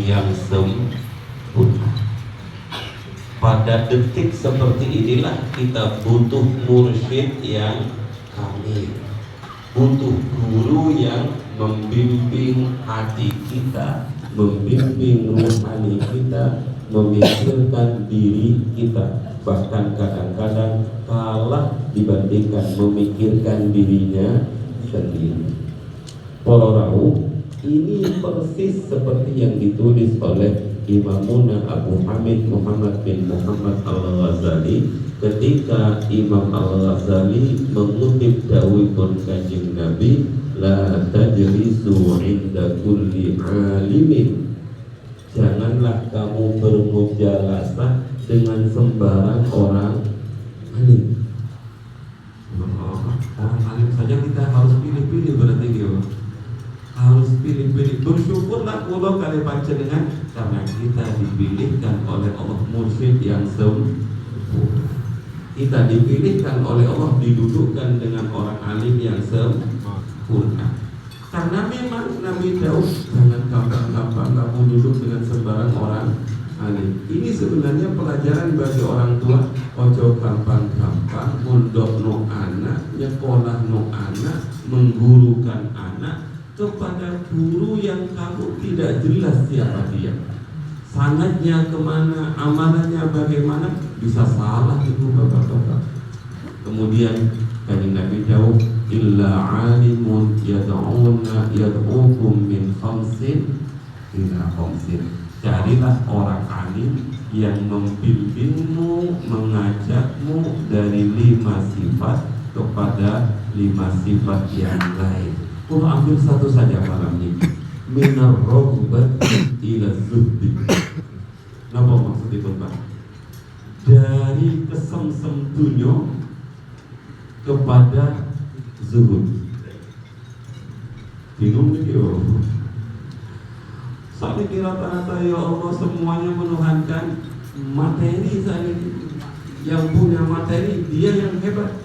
yang sempurna. Pada detik seperti inilah kita butuh mursyid yang kamil, butuh guru yang membimbing hati kita, membimbing rohani kita, memikirkan diri kita. Bahkan kadang-kadang kalah dibandingkan memikirkan dirinya sendiri. Para rawuh, ini persis seperti yang ditulis oleh Imamuna Abu Hamid Muhammad bin Muhammad Al-Ghazali ketika Imam Al-Ghazali mengutip dawuh Kanjeng Nabi, la tajlisu inda kulli alimin, janganlah kamu bermujalasah dengan sembarang orang alim. Orang alim saja kita harus pilih-pilih, berarti dia harus pilih-pilih. Bersyukurlah kula kali panjenengan karena kita dipilihkan oleh Allah mursyid yang sempurna. Kita dipilihkan oleh Allah didudukkan dengan orang alim yang sempurna. Karena memang Nabi Daud, jangan gampang-gampang kamu duduk dengan sembarang orang alim. Ini sebenarnya pelajaran bagi orang tua. Ojo gampang-gampang mondok no anak, nyekolah no anak, menggurukan anak kepada guru yang kamu tidak jelas siapa dia, sanadnya kemana, amalannya bagaimana, bisa salah itu bapak-bapak. Kemudian Kanjeng Nabi jawab, illa alimun yad'ukum min khamsin ila khamsin, carilah orang alim yang membimbingmu, mengajakmu dari 5 sifat kepada 5 sifat yang lain. Kalau ambil satu saja malam ini, minar rohbat ila zuhdi. Apa maksud itu Pak? Dari kesemsem dunia kepada zuhud. Bingung nih yo. Saya kira rata-rata ya Allah semuanya menuhankan materi saya. Yang punya materi dia yang hebat.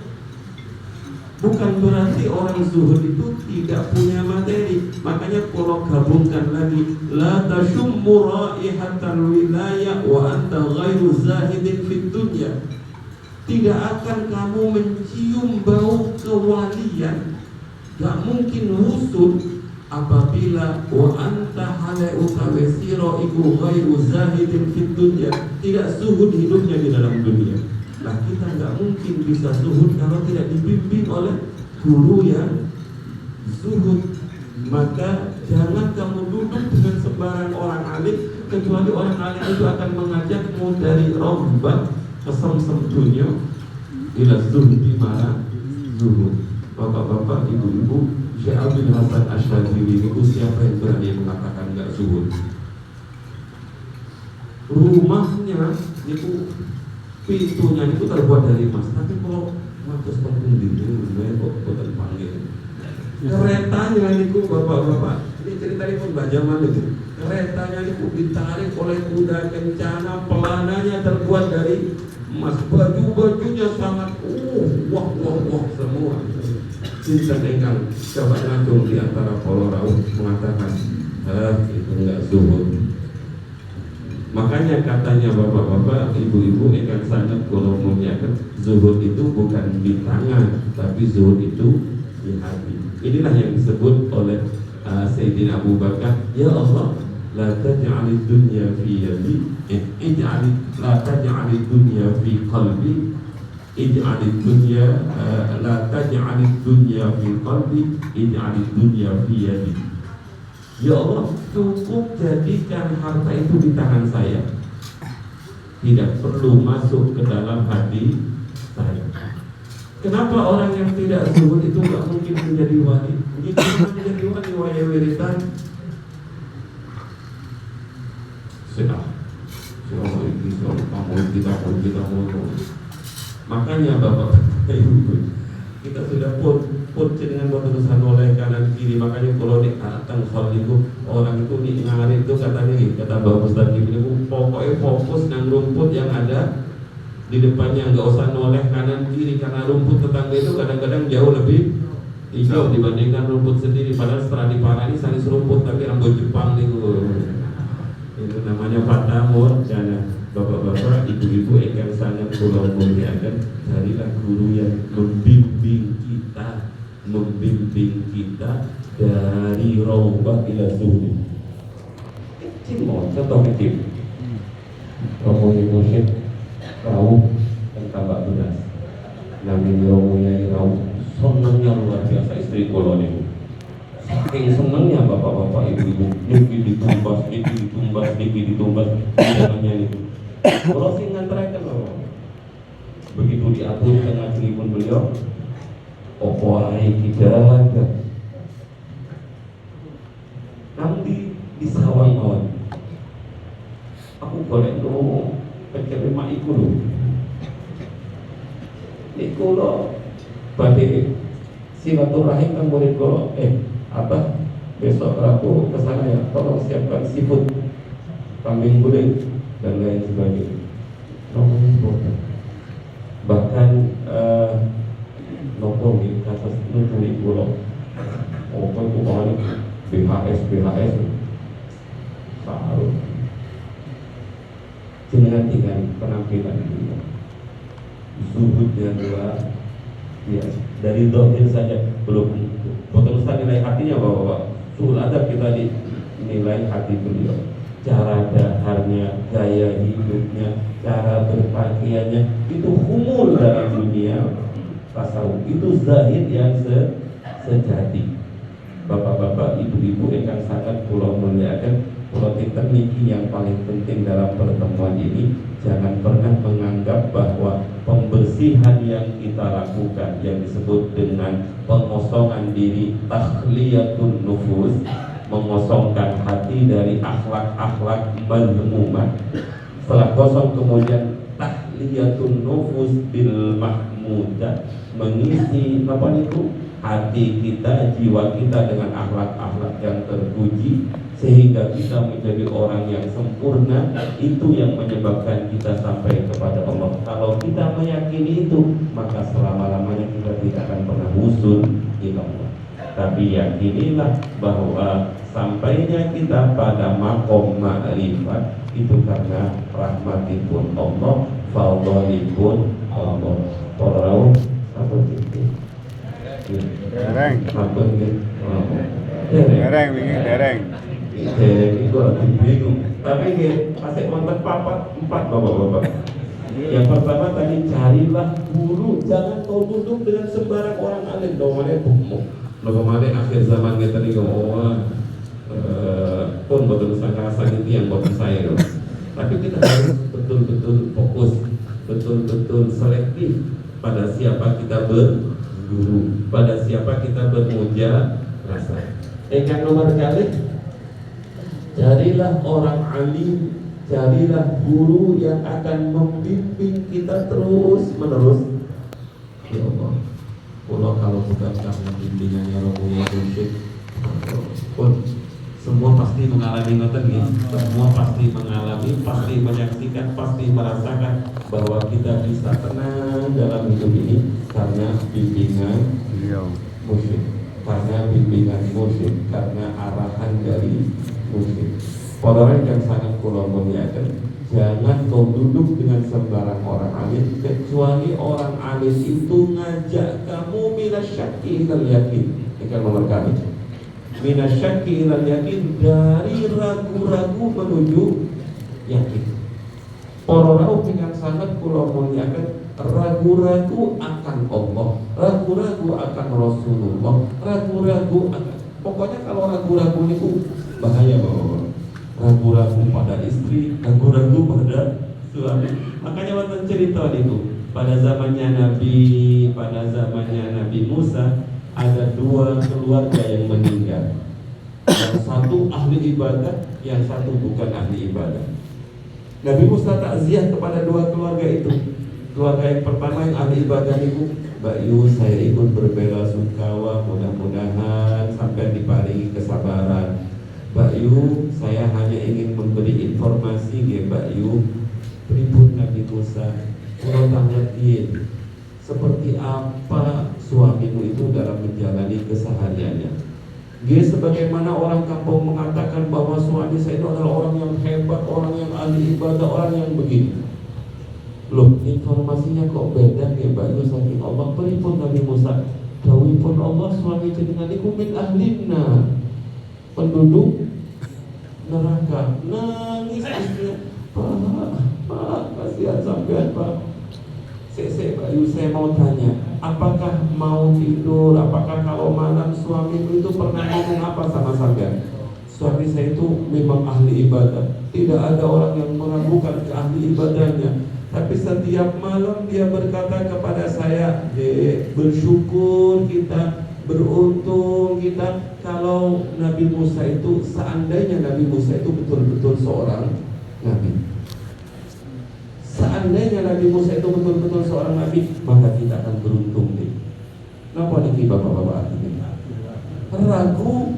Bukan berarti orang zuhud itu tidak punya materi. Makanya kalau gabungkan lagi, la tashummu raihatal wilayah wa anta ghairu zahidin fid dunya. Tidak akan kamu mencium bau kewalian, gak mungkin husud apabila wa anta halai utawesiro iku ghairu zahidin fid dunya, tidak zuhud hidupnya di dalam dunia. Nah kita nggak mungkin bisa zuhud kalau tidak dibimbing oleh guru yang zuhud. Maka jangan kamu duduk dengan sembarang orang alim, kecuali orang alim itu akan mengajakmu dari rombak kesemsem dunia ila zuhdi mana zuhud. Bapak-bapak, ibu-ibu, Syekh Abdul Hasan Asyadzili itu siapa yang berani mengatakan nggak zuhud? Rumahnya itu pintunya itu terbuat dari emas, tapi kalau matus penting diri, kok terpanggil. Keretanya itu bapak-bapak, ini ceritanya pun zaman itu. Keretanya itu ditarik oleh kuda kencana, pelananya terbuat dari emas, baju-bajunya sangat wah semua. Cinta engkang coba langsung di antara Polo Rawuh mengatakan, itu enggak zuhud. Makanya katanya bapak-bapak, ibu-ibu ikan sangat kalau memuliakan, zuhud itu bukan di tangan, tapi zuhud itu di hati. Inilah yang disebut oleh Sayyidina Abu Bakar, ya Allah, la taj'alid dunya fi yadi, la taj'alid dunya fi qalbi, ij'alid dunya, la taj'alid dunya fi qalbi, ij'alid dunya fi yadi. Ya Allah, cukup jadikan harta itu di tangan saya, tidak perlu masuk ke dalam hati saya. Kenapa orang yang tidak zuhud itu gak mungkin menjadi wali? Jika menjadi wali, waya wiritan sudah kita mau. Makanya bapak ibu, kita sudah pun dengan keputusan oleh kanan kiri. Makanya kalau di datang soal itu orang itu di ngarit itu katanya kata Mbak Mustaqim itu pokoknya fokus nang rumput yang ada di depannya, nggak usah noleh kanan kiri, karena rumput tetangga itu kadang-kadang jauh lebih hijau dibandingkan rumput sendiri. Padahal setelah diparani sanis rumput tapi rambut Jepang itu. Itu namanya Fatamur. Dan bapak-bapak, ibu-ibu yang sangat kula muliakan, carilah guru yang membimbing kita dari raubah ila zuhud. Kecil mau contoh kecil. Romo Mursyid Rauh dan tambah beras. Nabi Romo Yai Rauh senangnya luar biasa istri kula niku. Saking senangnya bapak-bapak ibu-ibu, niki ditumbas, namanya itu. Kalau sing ngantaraken loh. Begitu diatur dengan ngajengipun beliau, opo ae kita nanti di sawang mawon. Aku golek lo kecil mak iku lho. Niku lho badhe silaturahim kan murid kula, Abah besok Rabu kesana ya, tolong siapkan seafood, kambing gulai dan lain sebagainya. Bahkan nopo di kasus nuturi pulau, itu kemarin BHS saru jenengan tinggal penampilan itu zuhud yang luar biasa. Dari dohir saja belum potensi nilai hatinya bapak-bapak. Suhul adab kita dinilai hati beliau, cara daharnya, gaya hidupnya, cara berpakaiannya, itu humul dalam dunia tasawuf, itu zahid yang sejati. Bapak-bapak, ibu-ibu yang sangat kula muliakan, kula tinten niki yang paling penting dalam pertemuan ini, jangan pernah menganggap bahwa pembersihan yang kita lakukan yang disebut dengan pengosongan diri, takhliyatun nufus, mengosongkan hati dari akhlak-akhlak mazmumah. Setelah kosong kemudian tahliyatun nufus bil mahmudah, mengisi apa itu hati kita, jiwa kita dengan akhlak-akhlak yang terpuji sehingga kita menjadi orang yang sempurna. Itu yang menyebabkan kita sampai kepada Allah. Kalau kita meyakini itu, maka selama-lamanya kita tidak akan pernah usul ila Allah. Tapi yakinilah bahwa sampainya kita pada makom ma'rifat itu karena rahmatipun Allah, fadlipun Allah. Orang apa itu? Dereng. Apa ini? Dereng wingi dereng. Itu lagi bingung. Tapi masih wonten empat bapak-bapak. Yang pertama tadi, carilah guru, jangan kau duduk dengan sembarang orang alim. Domane bumuk. Kemarin akhir zaman kita nih pun betul sangat itu yang buat saya loh. Tapi kita harus betul-betul fokus, betul-betul selektif pada siapa kita berguru, pada siapa kita bermuja rasa. Yang nomor kali, carilah orang alim, carilah guru yang akan membimbing kita terus menerus. Ya Allah, kalau bukan karena bimbingannya Rasulullah pun semua pasti mengalami ngoten ya. Semua pasti mengalami, pasti menyaksikan, pasti merasakan bahwa kita bisa tenang dalam hidup ini karena bimbingan mursyid, karena bimbingan mursyid, karena arahan dari mursyid. Orang yang sangat kula muliakan, jangan kau duduk dengan sembarang orang alim, kecuali orang alim itu ngajak kamu minasyaki ilal yakin. Ikan nomor kami, minasyaki ilal yakin, dari ragu-ragu menuju yakin. Orang yang sangat kula muliakan, ragu-ragu akan Allah, ragu-ragu akan Rasulullah, ragu-ragu akan, pokoknya kalau ragu-ragu itu bahaya bapak. Ragu-ragu pada istri, ragu-ragu pada suami. Makanya waktu cerita itu pada zamannya Nabi Musa ada dua keluarga yang meninggal. Yang satu ahli ibadah, yang satu bukan ahli ibadah. Nabi Musa takziah kepada dua keluarga itu. Keluarga yang pertama yang ahli ibadah itu, Mbak Yu, saya ikut berbela-sungkawa, mudah-mudahan sampai diparingi kesabaran. Mbak Yu, saya hanya ingin memberi informasi ya Mbak Yu, pripun Nabi Musa, kalau tanyatin seperti apa suamimu itu dalam menjalani kesehariannya. Dia sebagaimana orang kampung mengatakan bahwa suami saya itu adalah orang yang hebat, orang yang ahli ibadah, orang yang begini. Loh, informasinya kok beda ya Bayu saking Allah pripun Nabi Musa. Dawuhipun Allah suami jenengan iku min ahlina. Penduduk neraka. Nangis istrinya. Pak, kasihan sampean Pak. Bayu, saya mau tanya, apakah mau tidur, apakah kalau malam suamimu itu pernah ngomong apa sama sampean? Suami saya itu memang ahli ibadah, tidak ada orang yang meragukan ahli ibadahnya. Tapi setiap malam dia berkata kepada saya, bersyukur kita, beruntung kita kalau Nabi Musa itu, seandainya Nabi Musa itu betul-betul seorang Nabi. Seandainya Nabi Musa itu betul-betul seorang Nabi, maka kita akan beruntung deh. Napa niki bapak-bapak artinya? Ragu.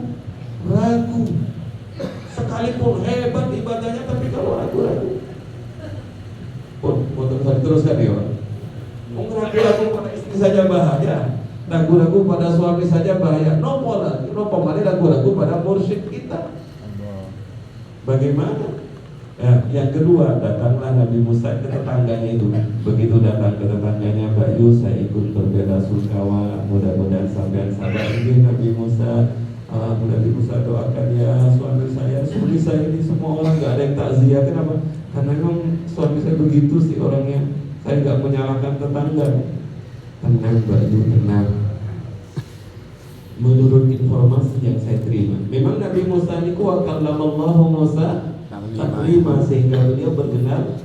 Sekalipun hebat ibadahnya, tapi kalau ragu-ragu. Mau teruskan ya Pak? Ragu-ragu pada istri saja bahaya, ragu-ragu pada suami saja bahaya. Nopo mana ragu-ragu pada mursyid kita? Bagaimana? Ya, yang kedua, datanglah Nabi Musa ke tetangganya itu. Begitu datang ke tetangganya, Bayu, saya ikut berbela sungkawa. Mudah-mudahan sampean sabar ini Nabi Musa. Nabi Musa doakan ya suami saya ini semua orang nggak ada yang takziah. Kenapa? Karena memang suami saya begitu sih orangnya. Saya nggak menyalahkan tetangga. Tenang Bayu, tenang. Menurut informasi yang saya terima, memang Nabi Musa ini wakallamallahu Musa taklima, sehingga beliau berkenal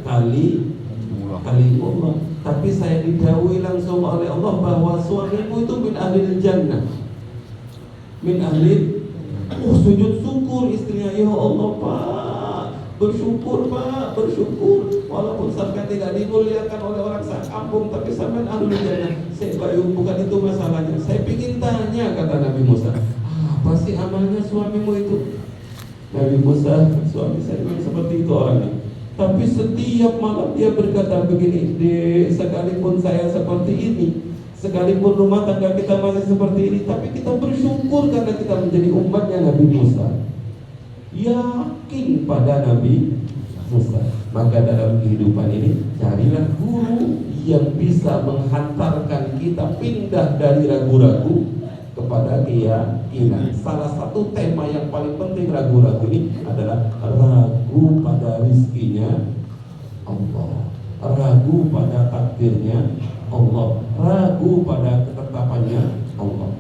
kalimullah. Tapi saya didhawuhi langsung oleh Allah bahwa suamimu itu min ahlil jannah, min ahli. Sujud syukur istrinya, ya Allah Pak, bersyukur Pak, bersyukur. Walaupun sampai tidak dimuliakan oleh orang sekampung, tapi sampai ahlul jannah. Saya Bayu, bukan itu masalahnya. Saya ingin tanya, kata Nabi Musa, apa sih amalnya suamimu itu? Nabi Musa, suami saya memang seperti itu orangnya. Tapi setiap malam dia berkata begini, sekalipun saya seperti ini, sekalipun rumah tangga kita masih seperti ini, tapi kita bersyukur karena kita menjadi umatnya Nabi Musa. Yakin pada Nabi Musa. Maka dalam kehidupan ini, carilah guru yang bisa menghantarkan kita pindah dari ragu-ragu kepada keyakinan. Salah satu tema yang paling penting ragu-ragu ini adalah ragu pada rizkinya Allah, ragu pada takdirnya Allah, ragu pada ketetapannya Allah.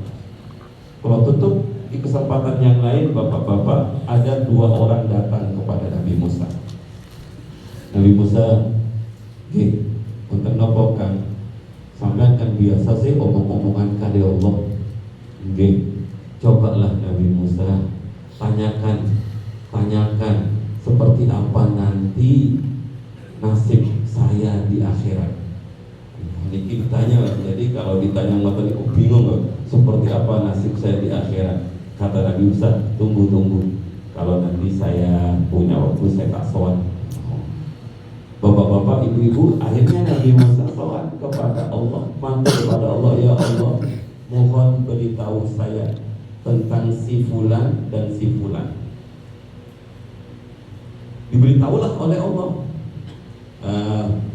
Kalau tutup di kesempatan yang lain, bapak-bapak, ada dua orang datang kepada Nabi Musa. Nabi Musa, untuk nopo kan, sampean kan biasa sih omong-omongan kali Allah. Cobalah Nabi Musa tanyakan seperti apa nanti nasib saya di akhirat. Ini ditanya, jadi kalau ditanya ngoten niku bingung kok, seperti apa nasib saya di akhirat. Kata Nabi Musa, tunggu. Kalau nanti saya punya waktu saya tak sowan. Bapak-bapak, ibu-ibu, akhirnya Nabi Musa sowan kepada Allah, mantul kepada Allah, ya Allah, mohon beritahu saya tentang si fulan dan si fulan. Diberitahulah oleh Allah.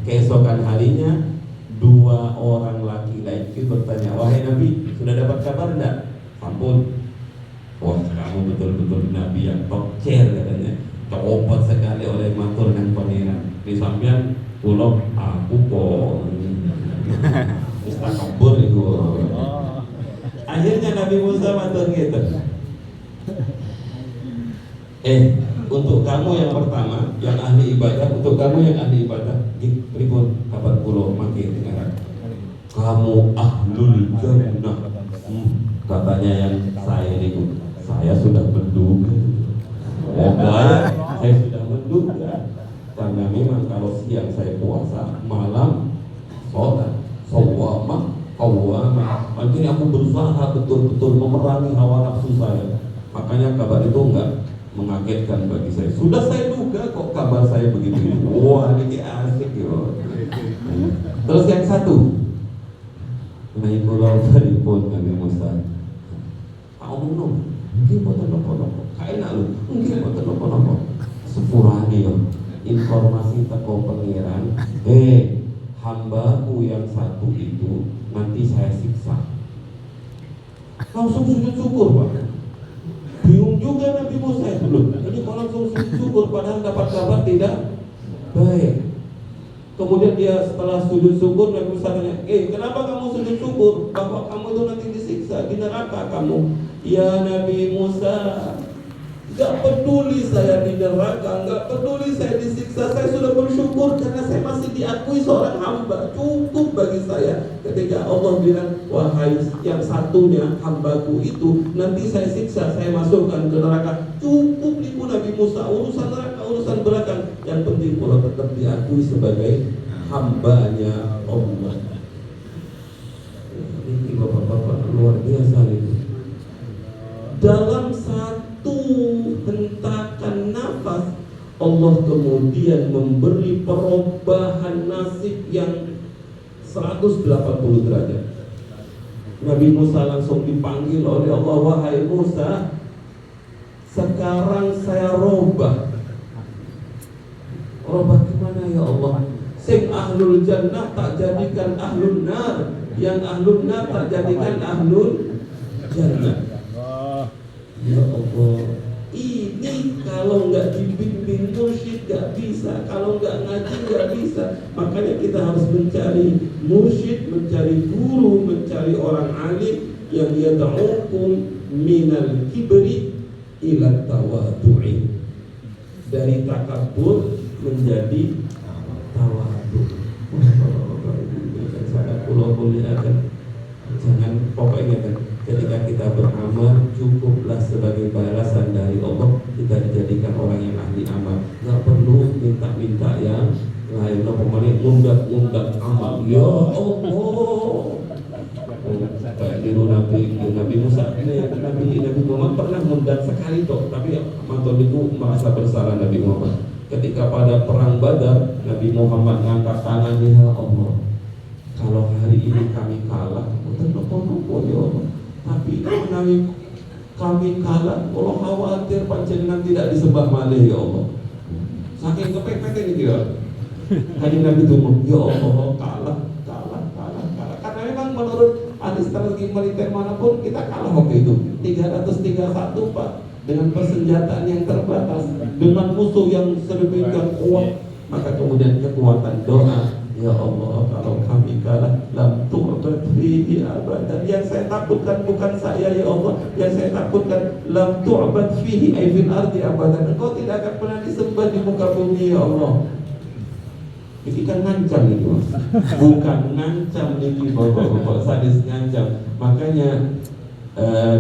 Keesokan harinya dua orang laki-laki bertanya, wahai Nabi, sudah dapat kabar enggak? Ampun. Wah, kamu betul-betul Nabi yang top chair katanya. Coba sekali oleh matur dan pangeran. Di sampean pulau aku kok mustakabur itu. Akhirnya Nabi Musa matur gitu. Untuk kamu yang pertama, yang ahli ibadah, untuk kamu yang ahli ibadah, pripun kabar pulau makin dengaran. Kamu ahlul jannah. Katanya yang saya ini, saya sudah menduga. Saya sudah menduga. Karena memang kalau siang saya puasa, malam sholat, sawamah, qawwamah. Akhirnya aku berusaha betul-betul memerangi hawa nafsu saya. Makanya kabar itu enggak mengagetkan bagi saya. Sudah saya duga kok kabar saya begitu. Wah, ini asik ya. Terus yang satu, naik pulau dari pun Nabi Musa. Omong Nggih mboten napa-napa. Kaenak lho. Nggih mboten napa-napa. Sepurane yo informasi teko pengiran, hambaku yang satu itu nanti saya siksa. Langsung sujud syukur, Pak. Bingung juga Nabi Musa itu loh. Ini kok langsung sujud syukur padahal dapat kabar tidak baik. Kemudian dia setelah sujud syukur Nabi Musa tanya, kenapa kamu sujud syukur? Bahwa kamu itu nanti disiksa di neraka kamu. Ya Nabi Musa, gak peduli saya di neraka, gak peduli saya disiksa, saya sudah bersyukur karena saya masih diakui seorang hamba. Cukup bagi saya ketika Allah bilang, wahai yang satunya hambaku itu nanti saya siksa, saya masukkan ke neraka. Cukup ibu Nabi Musa, urusan neraka urusan belakang. Yang penting kalau tetap diakui sebagai hambanya Allah. Ini bapak-bapak luar biasa itu. Dalam satu hentakan nafas Allah kemudian memberi perubahan nasib yang 180 derajat. Nabi Musa langsung dipanggil oleh Allah, wahai Musa, sekarang saya robah gimana ya Allah? Sing ahlul jannah tak jadikan ahlul nar, yang ahlul nar tak jadikan ahlul jannah. Ya Allah, ini kalau nggak dibimbing mursyid nggak bisa, kalau nggak ngaji nggak bisa. Makanya kita harus mencari mursyid, mencari guru, mencari orang alim yang yad'ukum minal kibri ila tawadu'i, dari takabur menjadi tawadu. Sangat pulau muliakan. Jangan pokoknya kan, ketika kita beramal cukuplah sebagai balasan dari Allah kita dijadikan orang yang ahli amal. Gak perlu minta-minta yang lain. Lo pokoknya ngundak amal. Ya Allah. Kayak niru Nabi Musa, Nabi Muhammad pernah ngundak sekali toh, tapi mantul itu merasa bersalah Nabi Muhammad. Ketika pada perang Badar, Nabi Muhammad ngangkat tangannya, ya Allah, kalau hari ini kami kalah, nopo ya Allah. Tapi kami kalah, kalau khawatir panjenengan tidak disembah malih ya Allah. Saking kepepet ini dia. Hari Nabi itu, ya Allah, kalah. Karena memang menurut hadis strategi militer manapun kita kalah waktu itu 331 Pak, dengan persenjataan yang terbatas, dengan musuh yang sedemikian kuat. Maka kemudian kekuatan doa, ya Allah, kalau kami kalah, lam tu'bad fihi abadan. Yang saya takutkan bukan saya ya Allah, yang saya takutkan lam tu'bad fihi ay fil ardi abadan. Engkau tidak akan pernah disembah di muka bumi ya Allah. Ini kan ngancam ini Mas, bukan ngancam ini bapak-bapak, sadis ngancam. Makanya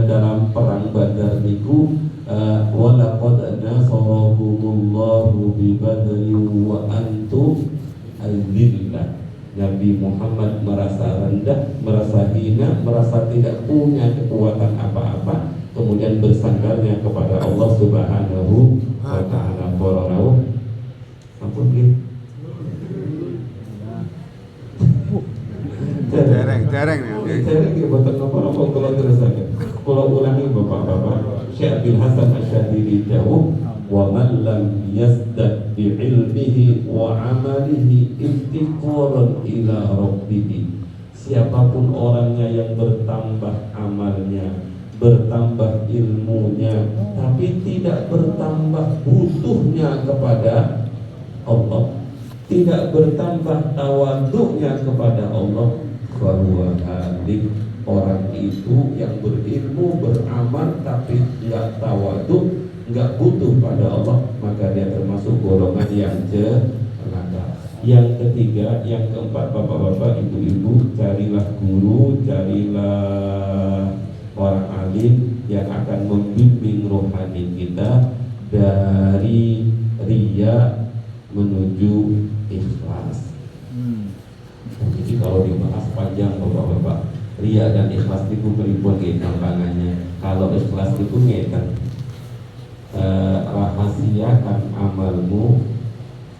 dalam perang Badar niku walaqad nasarakumullahu bi badrin wa antum al-dhillah. Nabi Muhammad merasa rendah, merasa hina, merasa tidak punya kekuatan apa-apa, kemudian bersandarnya kepada Allah Subhanahu wa ta'ala. Bororau ampun nggih. Dereng ya boten napa-napa kula terusaken. Kula ulangi Bapak-bapak, Syekh Abdul Hasan Asy-Syadzili dawuh, wa man lam yazdad bi ilmihi wa amalihi iftiqaran ila rabbih. Siapapun orangnya yang bertambah amalnya, bertambah ilmunya, tapi tidak bertambah butuhnya kepada Allah, tidak bertambah tawaduknya kepada Allah, bahwa halik, orang itu yang berilmu, beramal tapi nggak tawaduk, nggak butuh pada Allah, maka dia termasuk golongan yang celaka. Yang ketiga, yang keempat, bapak-bapak, ibu-ibu, carilah guru, carilah orang alim yang akan membimbing rohani kita dari riya menuju ikhlas. Jadi kalau dibahas panjang bapak-bapak, riya dan ikhlas itu beribun gampangannya. Kalau ikhlas itu ngeten, rahasiakan amalmu,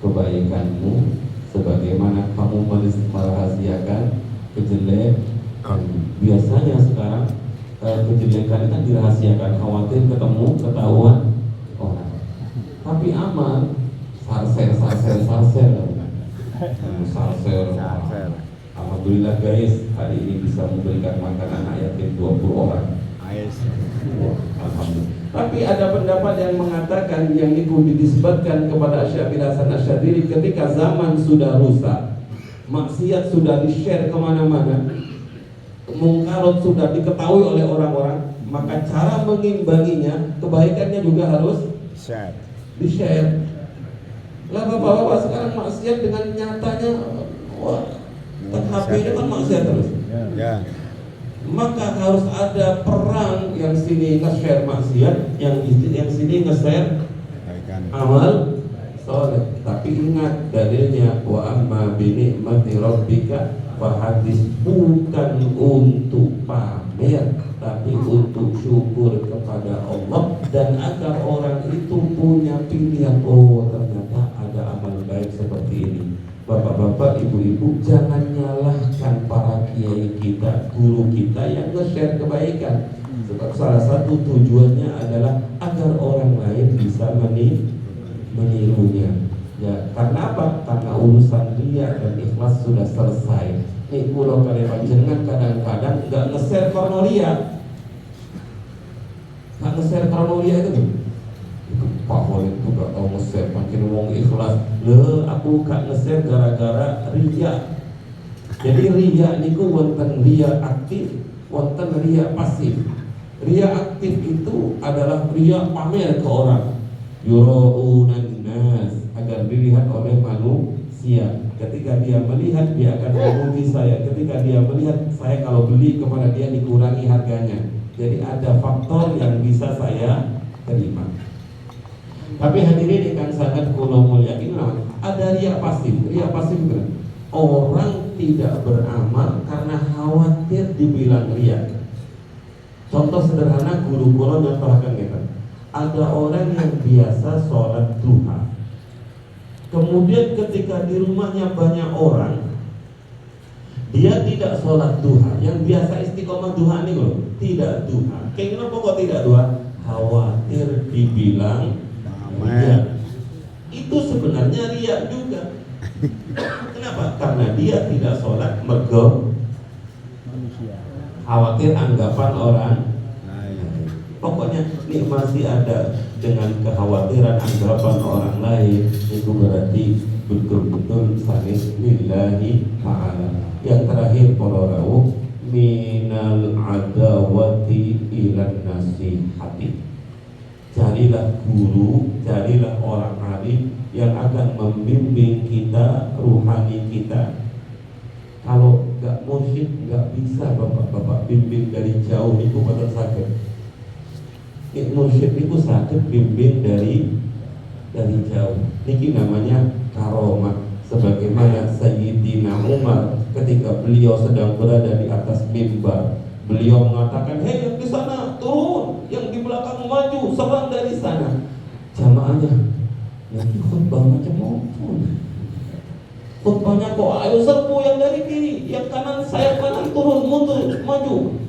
kebaikanmu, sebagaimana kamu merahasiakan kejelekan. Biasanya sekarang kejelekan kan dirahasiakan, khawatir ketahuan orang. Tapi amal sarser. Alhamdulillah guys, hari ini bisa memberikan makan anak yatim 20 orang. Alhamdulillah. Tapi ada pendapat yang mengatakan yang itu disebutkan kepada Syekh Hasan Asy'adzili ketika zaman sudah rusak, maksiat sudah di-share kemana-mana, mungkarat sudah diketahui oleh orang-orang, maka cara mengimbanginya, kebaikannya juga harus di-share. Lah bapak-bapak sekarang maksiat dengan nyatanya, wah, HP ini kan maksiat terus. Ya. Maka harus ada perang, yang sini nge-share maksiat, yang sini nge-share amal soleh. Tapi ingat dalilnya, wa amma bi ni'mati rabbika fahadis, bukan untuk pamer, tapi untuk syukur kepada Allah, dan agar orang itu punya pilihan, oh ternyata ada amal baik seperti ini. Bapak-bapak, ibu-ibu, jangan nyalahkan para kiai kita, guru kita yang nge-share kebaikan. Sebab salah satu tujuannya adalah agar orang lain bisa menirunya. Ya, karena apa? Karena urusan riya dan ikhlas sudah selesai. Nih, pulau kali panjenengan kadang-kadang nggak nge-share karena riya. Nggak nge-share karena riya itu. Pak Holid tuh gak tau nge-share, makin wong ikhlas. Aku gak nge-share gara-gara riya. Jadi riya niku wonten riya aktif, wonten riya pasif. Riya aktif itu adalah riya pamer ke orang, yura'unan nas, agar dilihat oleh manusia. Ketika dia melihat, dia akan memuji saya. Ketika dia melihat saya, kalau beli kepada dia dikurangi harganya. Jadi ada faktor yang bisa saya terima. Tapi hadirin yang sangat kula mulyakaken, ada riya pasif. Riya pasif itu orang tidak beramal karena khawatir dibilang riya. Contoh sederhana, guru kula nyontohkan kita. Ada orang yang biasa sholat duha, kemudian ketika di rumahnya banyak orang, dia tidak sholat duha. Yang biasa istiqomah duha ini loh, tidak duha. Kayak kenapa kok tidak duha? Khawatir dibilang riya. Itu sebenarnya riya juga. Kenapa? Karena dia tidak sholat mergo khawatir anggapan orang. Pokoknya ini masih ada dengan kekhawatiran anggapan orang lain. Itu berarti betul-betul sanis lillahi ta'ala. Yang terakhir para rawuh, minal adawati ilan nasihati. Carilah guru, carilah orang alim yang akan membimbing kita, ruhani kita. Kalau nggak mursyid, nggak bisa bapak-bapak bimbing dari jauh, itu betul sakit. Mursyid itu sakit bimbing dari jauh. Ini namanya karomah. Sebagaimana Sayyidina Umar ketika beliau sedang berada di atas mimbar, beliau mengatakan, hei yang di sana turun, yang di belakang maju, serang dari sana. Jamaahnya, yang khutbah macam apa? Khutbahnya kok ayo serbu yang dari kiri, yang kanan sayap kanan turun, mundur, maju.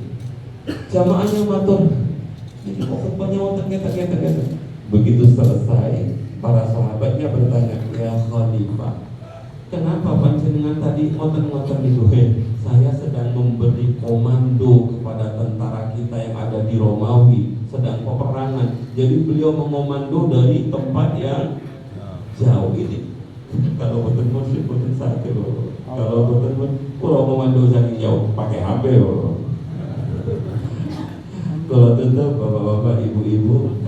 Jamaahnya matur, ini kok khutbahnya wonten ngeta-ngeta. Begitu selesai, para sahabatnya bertanya, ya Khalifah, kenapa panjenengan tadi ngoten-ngoten itu? Saya sedang memberi komando kepada tentara kita yang ada di Romawi, sedang peperangan. Jadi beliau mengomando dari tempat yang jauh ini. Kalau betul musik betul sakit loh. Kalau betul kalau komando dari jauh pakai HP loh. Kalau tentu bapak-bapak, ibu-ibu,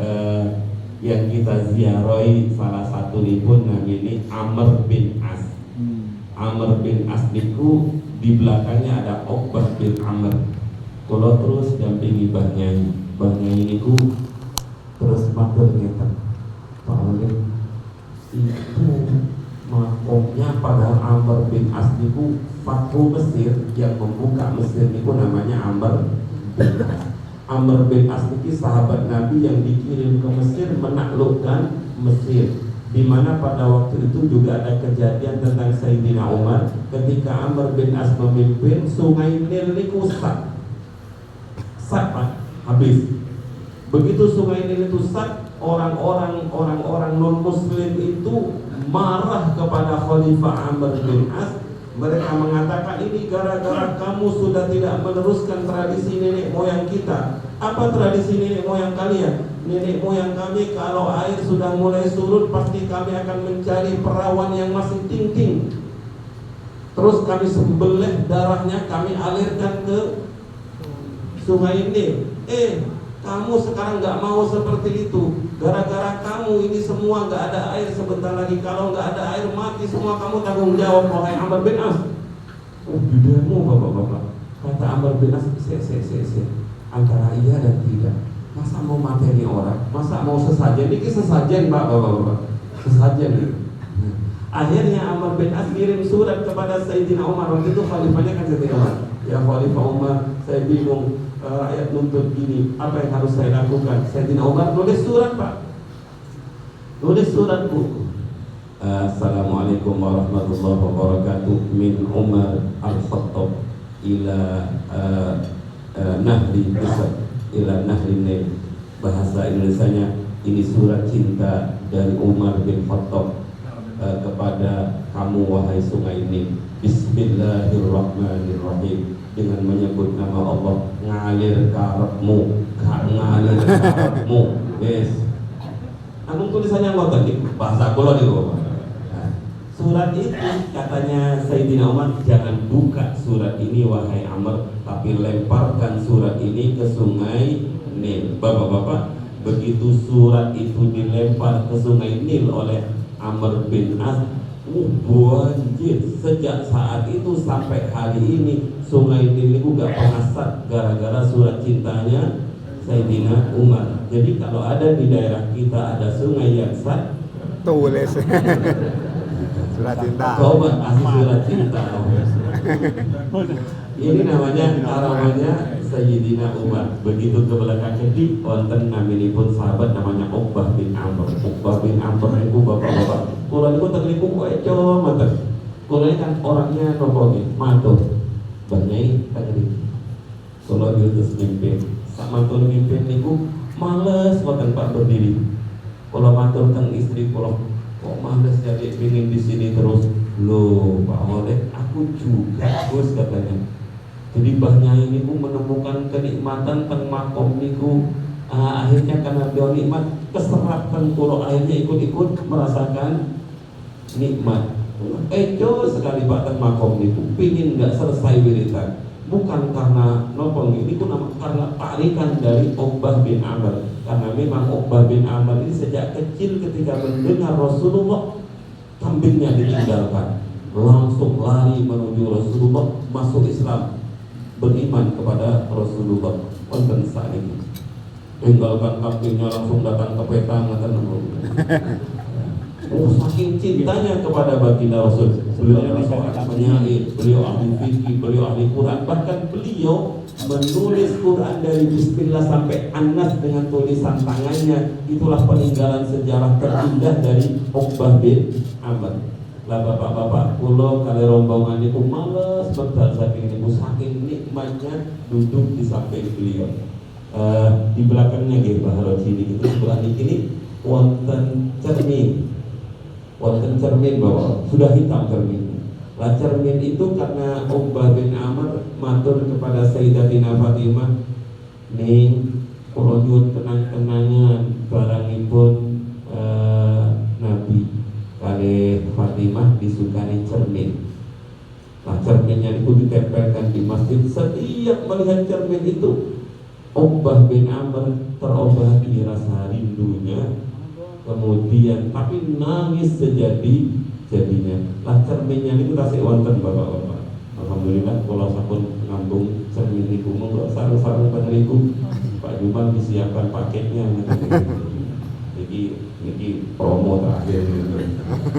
yang kita ziarahi salah satu pun namanya Amr bin As. Amr bin As niku di belakangnya ada Uqbah bin Amr. Kalau terus dampingi Banyai niku terus matur ngeten. Pak Alim, itu makomnya pada Amr bin As niku Fathu Mesir, yang membuka Mesir niku namanya Amr bin As. Amr bin As itu sahabat Nabi yang dikirim ke Mesir menaklukkan Mesir, di mana pada waktu itu juga ada kejadian tentang Sayyidina Umar ketika Amr bin As memimpin, sungai Nil ini rusak sat Pak, habis. Begitu sungai Nil itu sat, orang-orang non muslim itu marah kepada Khalifah Amr bin As. Mereka mengatakan ini gara-gara kamu sudah tidak meneruskan tradisi nenek moyang kita. Apa tradisi nenek moyang kalian? Nenek moyang kami kalau air sudah mulai surut pasti kami akan mencari perawan yang masih tingting. Terus kami sembelih darahnya, kami alirkan ke sungai Nil. Kamu sekarang nggak mau seperti itu. Gara-gara kamu ini semua nggak ada air sebentar lagi. Kalau nggak ada air mati semua, kamu tanggung jawab wahai Amr bin As. Bidamu bapak-bapak. Kata Amr bin As, antara iya dan tidak. Masa mau materi orang? Masa mau sesajen? Ini sesajen bapak-bapak. Sesajen. Akhirnya Amr bin As kirim surat kepada Sayyidina Umar. Waktu itu khalifahnya kan Sayyidina Umar. Ya Khalifah Umar, saya bingung. Rakyat nuntut gini, apa yang harus saya lakukan? Sayyidina Umar nulis surat Pak. Nulis surat Bu. Assalamualaikum warahmatullahi wabarakatuh. Min Umar Al-Khattab ila Nahri Besar ila Nahri Nil. Bahasa Indonesianya, ini surat cinta dari Umar bin Khattab kepada kamu wahai sungai Nil. Bismillahirrahmanirrahim. Dengan menyebut nama Allah, ngalir karepmu, ngalir karepmu. Yes. Anu tulisannya ngoten iki, bahasa kula niku. Surat itu katanya Sayyidina Umar, jangan buka surat ini wahai Amr, tapi lemparkan surat ini ke sungai Nil. Bapak-bapak, begitu surat itu dilempar ke sungai Nil oleh Amr bin As, banjir. Sejak saat itu sampai hari ini sungai Nil itu gak pernah sat gara-gara surat cintanya Sayyidina Umar. Jadi kalau ada di daerah kita ada sungai yang sat, tulis surat cinta. Coba kasih surat cinta. Ini namanya Sayyidina Umar. Begitu ke belakang kiri, wonten naminipun sahabat namanya Uqbah bin Amr. Uqbah bin Amr itu bapak-bapak. Kula niku tekniku eco mboten. Kula ini kan orangnya nopo nggih, matur. Banyai teknik. Kula diutus mimpin. Sak matur mimpin niku males mboten Pak berdiri. Kula matur teng istri kula, kok males jadi pingin di sini terus. Loh Pak Oleh, aku juga Gus katanya. Jadi Mbahnya ini menemukan kenikmatan teng makom niku. Akhirnya karena beliau nikmat keserap teng kula, akhirnya ikut-ikut merasakan nikmat. Ejo sekali Pak teng makom niku pingin nggak selesai wiridan. Bukan karena nopong ini pun karena tarikan dari Uqbah bin Amr. Karena memang Uqbah bin Amr ini sejak kecil ketika mendengar Rasulullah, kambingnya ditinggalkan, langsung lari menuju Rasulullah, masuk Islam, beriman kepada Rasulullah. Wonten sakniki tinggalkan kambingnya langsung datang ke petang saking cintanya kepada baginda Rasul. Beliau adalah seorang penyair, beliau ahli fikih, beliau ahli Quran. Bahkan beliau menulis Quran dari Bismillah sampai An-Nas dengan tulisan tangannya. Itulah peninggalan sejarah terindah dari Uqbah bin Amr. Lah bapak-bapak, kula kali rombongan itu males bedal saking niku, saking nikmatnya duduk di samping beliau. Di belakangnya nggih Mbah Haroji niki sebelah niki wonten cermin. Wonten cermin bahwa sudah hitam cermin. Lah cermin itu karena Uqbah bin Amr matur kepada Sayyidatina Fatimah, ning kula nyuwun kenang-kenangan barangipun Nabi kali Fatimah disukani cermin. Nah cerminnya itu ditempelkan di masjid. Setiap melihat cermin itu Uqbah bin Amr terobati rasa rindunya, kemudian tapi nangis sejadi-jadinya. Lah cerminnya itu kasih wonten bapak-bapak. Alhamdulillah kalau sampun ngambung cermin niku monggo sareng-sareng panjenengan Pak Juman disiapkan paketnya. Niki promo terakhir.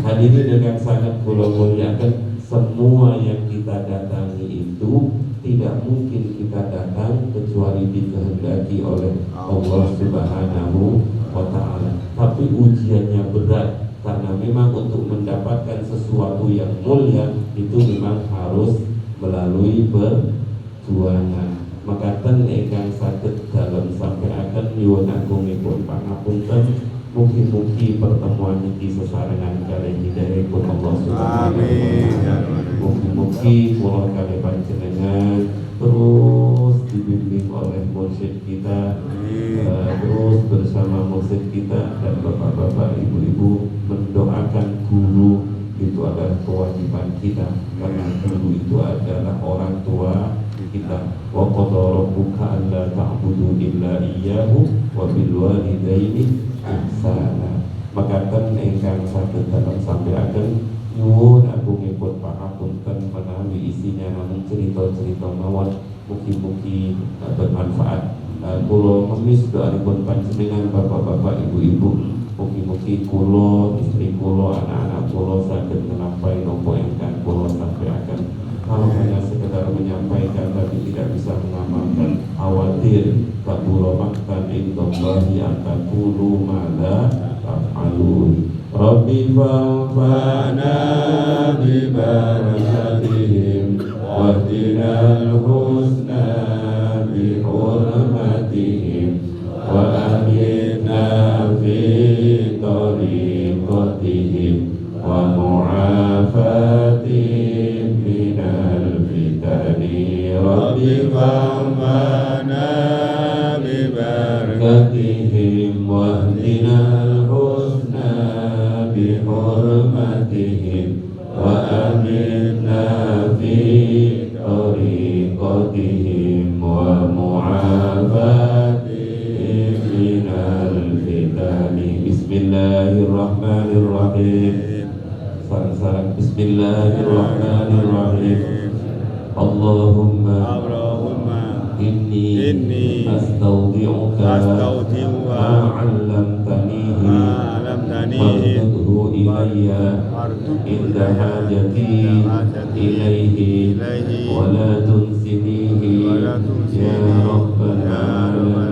Hadirin dengan sangat kula muliakan, semua yang kita datangi itu tidak mungkin kita datang kecuali dikehendaki oleh Allah Subhanahu wa Ta'ala. Tapi ujiannya berat karena memang untuk mendapatkan sesuatu yang mulia itu memang harus melalui perjuangan. makaten ingkang saged dalem sampai akan nyuwun agungipun pangapunten. Mugi-mugi pertemuan iki sesarengan kalih hidayahipun Allah Subhanahu wa taala. Mugi-mugi kula kalih panjenengan terus dibimbing oleh mursyid kita, terus bersama mursyid kita dan bapak-bapak, ibu-ibu mendoakan guru. Itu adalah kewajiban kita karena guru itu adalah orang tua kita. Wa qadara rabbuka alla ta'budu illa iyyahu wa bil walidaini ihsana. Makaten ingkang saged dalam sampaiaken nyuwun agungipun pangapunten menawi isinya namung cerita-cerita mawon. Mugi-mugi bermanfaat. Kula ngemis doanipun panjenengan bapak-bapak, ibu-ibu. Mugi-mugi kula, istri kula, anak-anak kula saged menampai nopo ingkang kula sampaiaken. Kalau hanya sekedar menyampaikan tapi tidak bisa mengamalkan, khawatir kabura maktan indallahi an taqulu ma la taf'alun. Rabbi fa'fana bi barakatihim wahdinal husna bi hurmatihim wa amitna fi tariqatihim wa mu'afatihim minal fitani. Rabbi fa'fana bi barakatihim wahdinal husna bi hurmatihim wa amitna fi tariqatihim wa mu'afatihim minal fitani. Bismillahirrahmanirrahim. Sarang-sarang Bismillahirrahmanirrahim. Allahumma inni astaudi'uka ma 'allamtanihi farudhu ilayya inda hajati ilaihi wa la tunsinihi ya rabbal alamin.